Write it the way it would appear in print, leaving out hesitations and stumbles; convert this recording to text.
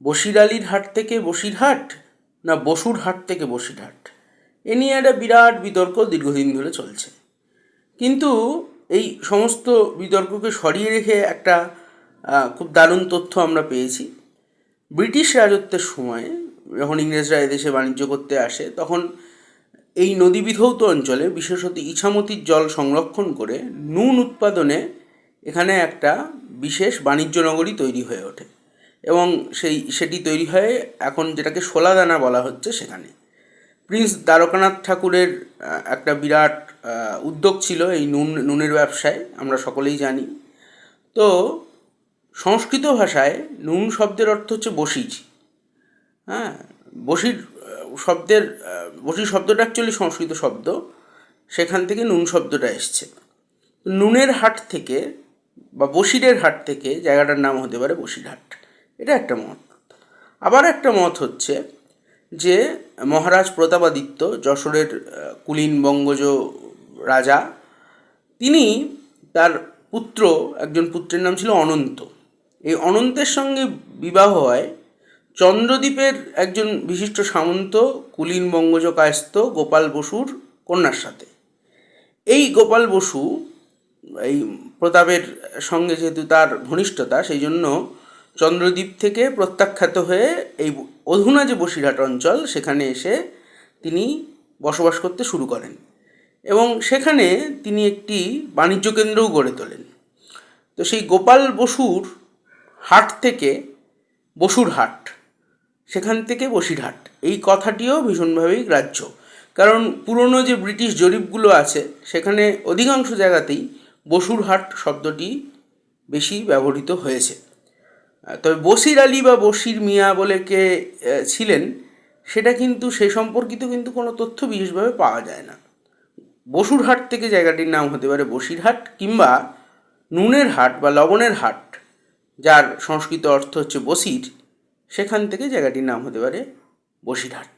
বসির আলীর হাট থেকে বসিরহাট না বসুর হাট থেকে বসিরহাট, এ নিয়ে একটা বিরাট বিতর্ক দীর্ঘদিন ধরে চলছে। কিন্তু এই সমস্ত বিতর্ককে সরিয়ে রেখে একটা খুব দারুণ তথ্য আমরা পেয়েছি। ব্রিটিশ রাজত্বের সময় যখন ইংরেজরা এদেশে বাণিজ্য করতে আসে, তখন এই নদী বিধৌত অঞ্চলে বিশেষত ইছামতির জল সংরক্ষণ করে নুন উৎপাদনে এখানে একটা বিশেষ বাণিজ্য নগরী তৈরি হয়ে ওঠে এবং সেটি তৈরি হয় এখন যেটাকে শোলাদানা বলা হচ্ছে সেখানে। প্রিন্স দ্বারকানাথ ঠাকুরের একটা বিরাট উদ্যোগ ছিল এই নুনের ব্যবসায়, আমরা সকলেই জানি। তো সংস্কৃত ভাষায় নুন শব্দের অর্থ হচ্ছে বসির। হ্যাঁ, বসির শব্দটা অ্যাকচুয়ালি সংস্কৃত শব্দ, সেখান থেকে নুন শব্দটা এসছে। নুনের হাট থেকে বা বসিরের হাট থেকে জায়গাটার নাম হতে পারে বসিরহাট, এটা একটা মত। আবার একটা মত হচ্ছে যে মহারাজ প্রতাপাদিত্য, যশোরের কুলীন বঙ্গজ রাজা, তিনি তার একজন পুত্রের নাম ছিল অনন্ত। এই অনন্তের সঙ্গে বিবাহ হয় চন্দ্রদ্বীপের একজন বিশিষ্ট সামন্ত কুলীন বঙ্গজ কায়স্থ গোপাল বসুর কন্যার সাথে। এই গোপাল বসু এই প্রতাপের সঙ্গে যেহেতু তার ঘনিষ্ঠতা, সেই জন্য চন্দ্রদ্বীপ থেকে প্রত্যাখ্যাত হয়ে এই অধুনা যে বসিরহাট অঞ্চল, সেখানে এসে তিনি বসবাস করতে শুরু করেন এবং সেখানে তিনি একটি বাণিজ্য কেন্দ্রও গড়ে তোলেন। তো সেই গোপাল বসুর হাট থেকে বসুর হাট, সেখান থেকে বসিরহাট, এই কথাটিও ভীষণভাবেই গ্রাহ্য। কারণ পুরনো যে ব্রিটিশ জরিপগুলো আছে সেখানে অধিকাংশ জায়গাতেই বসুর হাট শব্দটি বেশি ব্যবহৃত হয়েছে। তবে বসির আলী বা বসির মিয়া বলে কে ছিলেন সেটা কিন্তু সে সম্পর্কিত কিন্তু কোনো তথ্য বিশেষভাবে পাওয়া যায় না। বসুর হাট থেকে জায়গাটির নাম হতে পারে বসিরহাট, কিংবা নুনের হাট বা লবণের হাট, যার সংস্কৃত অর্থ হচ্ছে বসির, সেখান থেকে জায়গাটির নাম হতে পারে বসিরহাট।